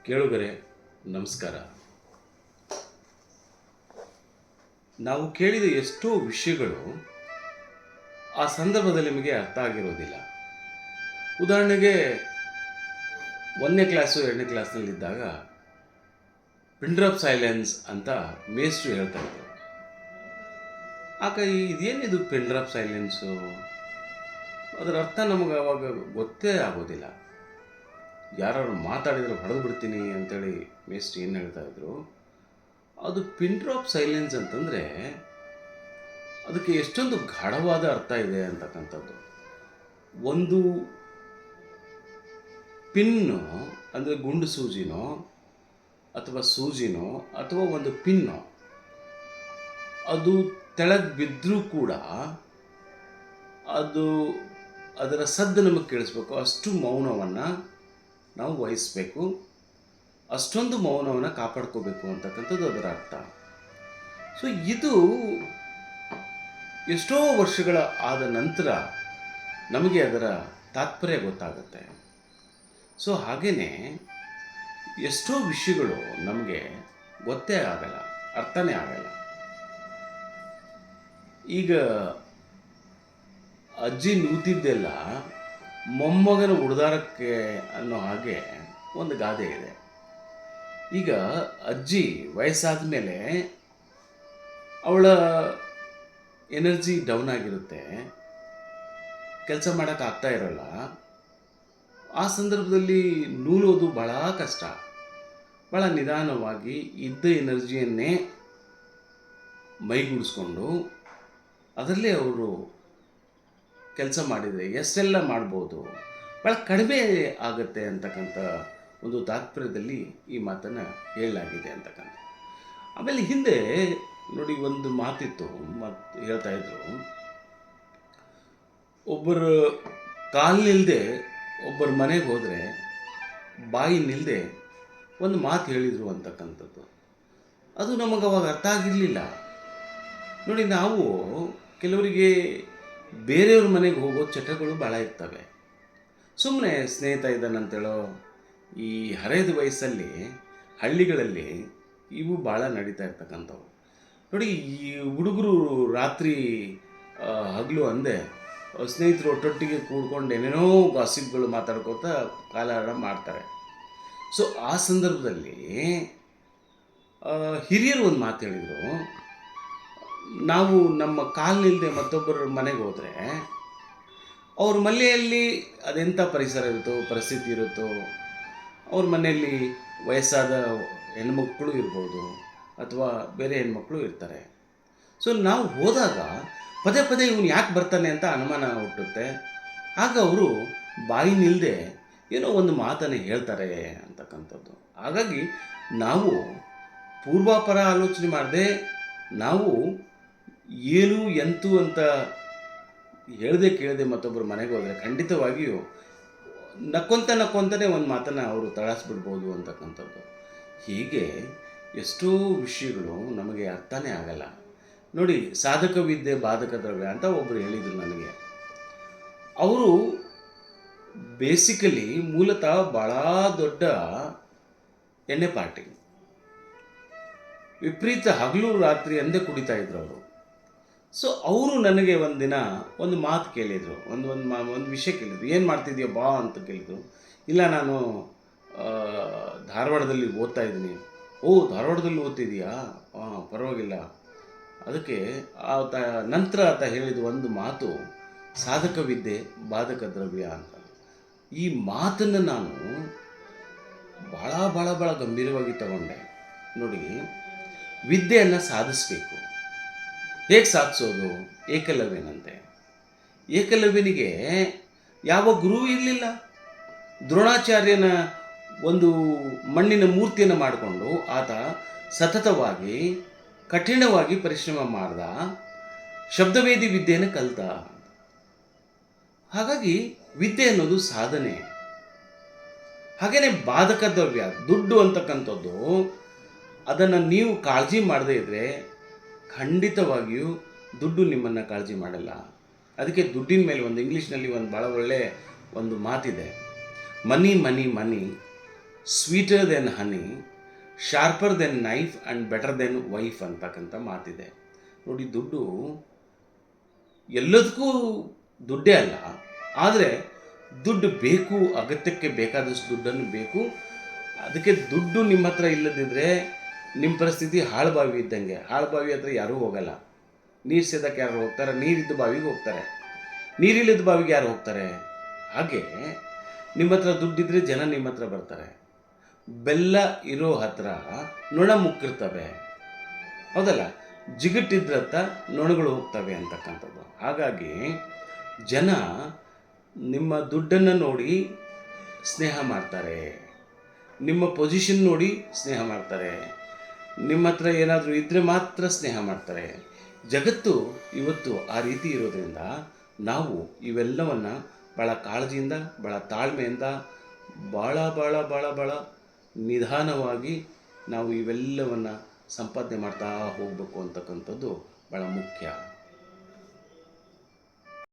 ಕೇಳುಗರೆ ನಮಸ್ಕಾರ. ನಾವು ಕೇಳಿದ ಎಷ್ಟೋ ವಿಷಯಗಳು ಆ ಸಂದರ್ಭದಲ್ಲಿ ನಿಮಗೆ ಅರ್ಥ ಆಗಿರೋದಿಲ್ಲ. ಉದಾಹರಣೆಗೆ 1ನೇ ಕ್ಲಾಸು 2ನೇ ಕ್ಲಾಸ್ನಲ್ಲಿದ್ದಾಗ ಪಿನ್ ಡ್ರಾಪ್ ಸೈಲೆನ್ಸ್ ಅಂತ ಮೇಷ್ಟ್ರು ಹೇಳ್ತಾ ಇದ್ರು. ಆಗ ಇದೇನಿದು ಪಿನ್ ಡ್ರಾಪ್ ಸೈಲೆನ್ಸು, ಅದರ ಅರ್ಥ ನಮಗೆ ಆವಾಗ ಗೊತ್ತೇ ಆಗೋದಿಲ್ಲ. ಯಾರು ಮಾತಾಡಿದರೆ ಹೊಡೆದು ಬಿಡ್ತೀನಿ ಅಂತೇಳಿ ಮೇಷ್ಟ್ರು ಏನು ಹೇಳ್ತಾ ಇದ್ರು. ಅದು ಪಿನ್ ಡ್ರಾಪ್ ಸೈಲೆನ್ಸ್ ಅಂತಂದರೆ ಅದಕ್ಕೆ ಎಷ್ಟೊಂದು ಗಾಢವಾದ ಅರ್ಥ ಇದೆ ಅಂತಕ್ಕಂಥದ್ದು. ಒಂದು ಪಿನ್ನು ಅಂದರೆ ಗುಂಡು ಸೂಜಿನೋ ಅಥವಾ ಸೂಜಿನೋ ಅಥವಾ ಒಂದು ಪಿನ್ನೋ ಅದು ತೆಳಗೆ ಬಿದ್ದರೂ ಕೂಡ ಅದರ ಸದ್ದು ನಮಗೆ ಕೇಳಿಸ್ಬೇಕು. ಅಷ್ಟು ಮೌನವನ್ನು ನಾವು ವಹಿಸಬೇಕು, ಅಷ್ಟೊಂದು ಮೌನವನ್ನು ಕಾಪಾಡ್ಕೋಬೇಕು ಅಂತಕ್ಕಂಥದ್ದು ಅದರ ಅರ್ಥ. ಸೊ ಇದು ಎಷ್ಟೋ ವರ್ಷಗಳ ಆದ ನಂತರ ನಮಗೆ ಅದರ ತಾತ್ಪರ್ಯ ಗೊತ್ತಾಗುತ್ತೆ. ಸೊ ಹಾಗೆಯೇ ಎಷ್ಟೋ ವಿಷಯಗಳು ನಮಗೆ ಗೊತ್ತೇ ಆಗಲ್ಲ, ಅರ್ಥನೇ ಆಗಲ್ಲ. ಈಗ ಅಜ್ಜಿ ನೂತಿದ್ದೆಲ್ಲ ಮೊಮ್ಮಗನ ಉಡ್ದಾರಕ್ಕೆ ಅನ್ನೋ ಹಾಗೆ ಒಂದು ಗಾದೆ ಇದೆ. ಈಗ ಅಜ್ಜಿ ವಯಸ್ಸಾದ ಮೇಲೆ ಅವಳ ಎನರ್ಜಿ ಡೌನ್ ಆಗಿರುತ್ತೆ, ಕೆಲಸ ಮಾಡೋಕ್ಕಾಗ್ತಾ ಇರೋಲ್ಲ. ಆ ಸಂದರ್ಭದಲ್ಲಿ ನೂಲೋದು ಭಾಳ ಕಷ್ಟ. ಭಾಳ ನಿಧಾನವಾಗಿ ಇದ್ದ ಎನರ್ಜಿಯನ್ನೇ ಮೈಗೂಡಿಸ್ಕೊಂಡು ಅದರಲ್ಲೇ ಅವರು ಕೆಲಸ ಮಾಡಿದರೆ ಎಷ್ಟೆಲ್ಲ ಮಾಡ್ಬೋದು, ಭಾಳ ಕಡಿಮೆ ಆಗುತ್ತೆ ಅಂತಕ್ಕಂಥ ಒಂದು ತಾತ್ಪರ್ಯದಲ್ಲಿ ಈ ಮಾತನ್ನು ಹೇಳಲಾಗಿದೆ ಅಂತಕ್ಕಂಥ. ಆಮೇಲೆ ಹಿಂದೆ ನೋಡಿ ಒಂದು ಮಾತಿತ್ತು, ಹೇಳ್ತಾ ಇದ್ರು, ಒಬ್ಬರು ಕಾಲು ನಿಲ್ಲದೆ ಒಬ್ಬರ ಮನೆಗೆ ಹೋದರೆ ಬಾಯಿ ನಿಲ್ಲದೆ ಒಂದು ಮಾತು ಹೇಳಿದರು ಅಂತಕ್ಕಂಥದ್ದು. ಅದು ನಮಗೆ ಅವಾಗ ಅರ್ಥ ಆಗಿರಲಿಲ್ಲ. ನೋಡಿ, ನಾವು ಕೆಲವರಿಗೆ ಬೇರೆಯವ್ರ ಮನೆಗೆ ಹೋಗೋ ಚಟಗಳು ಭಾಳ ಇರ್ತವೆ. ಸುಮ್ಮನೆ ಸ್ನೇಹಿತ ಇದ್ದಾನಂತೇಳೋ ಈ ಹರೆಯದ ವಯಸ್ಸಲ್ಲಿ ಹಳ್ಳಿಗಳಲ್ಲಿ ಇವು ಭಾಳ ನಡೀತಾ ಇರ್ತಕ್ಕಂಥವು. ನೋಡಿ, ಈ ಹುಡುಗರು ರಾತ್ರಿ ಹಗಲು ಅಂದೆ ಸ್ನೇಹಿತರು ಒಟ್ಟೊಟ್ಟಿಗೆ ಕೂಡ್ಕೊಂಡು ಏನೇನೋ ಗಾಸಿಪ್ಗಳು ಮಾತಾಡ್ಕೋತಾ ಕಾಲಹರಣ ಮಾಡ್ತಾರೆ. ಸೊ ಆ ಸಂದರ್ಭದಲ್ಲಿ ಹಿರಿಯರು ಒಂದು ಮಾತು ಹೇಳಿದರು, ನಾವು ನಮ್ಮ ಕಾಲಿನಿಲ್ಲದೆ ಮತ್ತೊಬ್ಬರ ಮನೆಗೆ ಹೋದರೆ ಅವ್ರ ಮನೆಯಲ್ಲಿ ಅದೆಂಥ ಪರಿಸರ ಇರುತ್ತೋ, ಪರಿಸ್ಥಿತಿ ಇರುತ್ತೋ, ಅವ್ರ ಮನೆಯಲ್ಲಿ ವಯಸ್ಸಾದ ಹೆಣ್ಮಕ್ಳು ಇರ್ಬೋದು ಅಥವಾ ಬೇರೆ ಹೆಣ್ಮಕ್ಳು ಇರ್ತಾರೆ. ಸೊ ನಾವು ಹೋದಾಗ ಪದೇ ಪದೇ ಇವನು ಯಾಕೆ ಬರ್ತಾನೆ ಅಂತ ಅನುಮಾನ ಹುಟ್ಟುತ್ತೆ. ಆಗ ಅವರು ಬಾಯಿ ನಿಲ್ಲದೆ ಏನೋ ಒಂದು ಮಾತನ್ನು ಹೇಳ್ತಾರೆ ಅಂತಕ್ಕಂಥದ್ದು. ಹಾಗಾಗಿ ನಾವು ಪೂರ್ವಾಪರ ಆಲೋಚನೆ ಮಾಡದೆ ನಾವು ಏನು ಎಂತು ಅಂತ ಹೇಳದೆ ಕೇಳದೆ ಮತ್ತೊಬ್ಬರು ಮನೆಗೆ ಹೋದರೆ ಖಂಡಿತವಾಗಿಯೂ ನಕ್ಕೊಂತಲೇ ಒಂದು ಮಾತನ್ನು ಅವರು ತಳಾಸ್ಬಿಡ್ಬೋದು ಅಂತಕ್ಕಂಥದ್ದು. ಹೀಗೆ ಎಷ್ಟೋ ವಿಷಯಗಳು ನಮಗೆ ಅರ್ಥನೇ ಆಗಲ್ಲ. ನೋಡಿ, ಸಾಧಕ ವಿದ್ಯೆ ಬಾಧಕ ದ್ರವ್ಯ ಅಂತ ಒಬ್ಬರು ಹೇಳಿದರು ನನಗೆ. ಅವರು ಬೇಸಿಕಲಿ ಮೂಲತಃ ಭಾಳ ದೊಡ್ಡ ಎಣ್ಣೆ ಪಾರ್ಟಿ, ವಿಪರೀತ ಹಗಲು ರಾತ್ರಿ ಅಂದೇ ಕುಡಿತಾ ಇದ್ರು ಅವರು. ಸೊ ಅವರು ನನಗೆ ಒಂದಿನ ಒಂದು ಮಾತು ಕೇಳಿದರು, ಒಂದು ವಿಷಯ ಕೇಳಿದರು. ಏನು ಮಾಡ್ತಿದ್ಯೋ ಬಾ ಅಂತ ಕೇಳಿದರು. ಇಲ್ಲ, ನಾನು ಧಾರವಾಡದಲ್ಲಿ ಓದ್ತಾ ಇದ್ದೀನಿ. ಓ, ಧಾರವಾಡದಲ್ಲಿ ಓದ್ತಿದ್ದೀಯಾ? ಹಾಂ, ಪರವಾಗಿಲ್ಲ. ಅದಕ್ಕೆ ನಂತರ ಆತ ಹೇಳಿದ ಒಂದು ಮಾತು ಸಾಧಕ ವಿದ್ಯೆ ಬಾಧಕ ದ್ರವ್ಯ ಅಂತ. ಈ ಮಾತನ್ನು ನಾನು ಭಾಳ ಭಾಳ ಭಾಳ ಗಂಭೀರವಾಗಿ ತಗೊಂಡೆ. ನೋಡಿ, ವಿದ್ಯೆಯನ್ನು ಸಾಧಿಸಬೇಕು. ಹೇಗೆ ಸಾಧಿಸೋದು? ಏಕಲವ್ಯನಂತೆ. ಏಕಲವ್ಯನಿಗೆ ಯಾವ ಗುರು ಇರಲಿಲ್ಲ. ದ್ರೋಣಾಚಾರ್ಯನ ಒಂದು ಮಣ್ಣಿನ ಮೂರ್ತಿಯನ್ನು ಮಾಡಿಕೊಂಡು ಆತ ಸತತವಾಗಿ ಕಠಿಣವಾಗಿ ಪರಿಶ್ರಮ ಮಾಡ್ದ, ಶಬ್ದವೇದಿ ವಿದ್ಯೆಯನ್ನು ಕಲಿತ. ಹಾಗಾಗಿ ವಿದ್ಯೆ ಅನ್ನೋದು ಸಾಧನೆ. ಹಾಗೆಯೇ ಬಾಧಕ ದ್ರವ್ಯ ದುಡ್ಡು ಅಂತಕ್ಕಂಥದ್ದು, ಅದನ್ನು ನೀವು ಕಾಳಜಿ ಮಾಡದೇ ಇದ್ದರೆ ಖಂಡಿತವಾಗಿಯೂ ದುಡ್ಡು ನಿಮ್ಮನ್ನು ಕಾಳಜಿ ಮಾಡಲ್ಲ. ಅದಕ್ಕೆ ದುಡ್ಡಿನ ಮೇಲೆ ಒಂದು ಇಂಗ್ಲೀಷ್ನಲ್ಲಿ ಒಂದು ಭಾಳ ಒಳ್ಳೆಯ ಒಂದು ಮಾತಿದೆ, money money money sweeter than honey, sharper than knife and better than wife ಅಂತಕ್ಕಂಥ ಮಾತಿದೆ. ನೋಡಿ, ದುಡ್ಡು ಎಲ್ಲದಕ್ಕೂ ದುಡ್ಡೇ ಅಲ್ಲ, ಆದರೆ ದುಡ್ಡು ಬೇಕು, ಅಗತ್ಯಕ್ಕೆ ಬೇಕಾದಷ್ಟು ದುಡ್ಡನ್ನು ಬೇಕು. ಅದಕ್ಕೆ ದುಡ್ಡು ನಿಮ್ಮ ಹತ್ರ ಇಲ್ಲದಿದ್ದರೆ ನಿಮ್ಮ ಪರಿಸ್ಥಿತಿ ಹಾಳುಬಾವಿ ಇದ್ದಂಗೆ. ಹಾಳುಬಾವಿ ಹತ್ರ ಯಾರೂ ಹೋಗಲ್ಲ. ನೀರು ಸೇದಕ್ಕೆ ಯಾರು ಹೋಗ್ತಾರೆ? ನೀರಿದ್ದ ಬಾವಿಗೆ ಹೋಗ್ತಾರೆ. ನೀರಿಲ್ಲದ ಬಾವಿಗೆ ಯಾರು ಹೋಗ್ತಾರೆ? ಹಾಗೆ ನಿಮ್ಮ ಹತ್ರ ದುಡ್ಡಿದ್ರೆ ಜನ ನಿಮ್ಮ ಹತ್ರ ಬರ್ತಾರೆ. ಬೆಲ್ಲ ಇರೋ ಹತ್ರ ನೊಣ ಮುಕ್ಕಿರ್ತವೆ, ಹೌದಲ್ಲ? ಜಿಗಟ್ಟಿದ್ರತ್ತ ನೊಣಗಳು ಹೋಗ್ತವೆ ಅಂತಕ್ಕಂಥದ್ದು. ಹಾಗಾಗಿ ಜನ ನಿಮ್ಮ ದುಡ್ಡನ್ನು ನೋಡಿ ಸ್ನೇಹ ಮಾಡ್ತಾರೆ, ನಿಮ್ಮ ಪೊಸಿಷನ್ ನೋಡಿ ಸ್ನೇಹ ಮಾಡ್ತಾರೆ, ನಿಮ್ಮ ಹತ್ರ ಏನಾದರೂ ಇದ್ದರೆ ಮಾತ್ರ ಸ್ನೇಹ ಮಾಡ್ತಾರೆ. ಜಗತ್ತು ಇವತ್ತು ಆ ರೀತಿ ಇರೋದ್ರಿಂದ ನಾವು ಇವೆಲ್ಲವನ್ನು ಭಾಳ ಕಾಳಜಿಯಿಂದ, ಭಾಳ ತಾಳ್ಮೆಯಿಂದ, ಭಾಳ ಭಾಳ ಭಾಳ ಭಾಳ ನಿಧಾನವಾಗಿ ನಾವು ಇವೆಲ್ಲವನ್ನು ಸಂಪಾದನೆ ಮಾಡ್ತಾ ಹೋಗಬೇಕು ಅಂತಕ್ಕಂಥದ್ದು ಭಾಳ ಮುಖ್ಯ.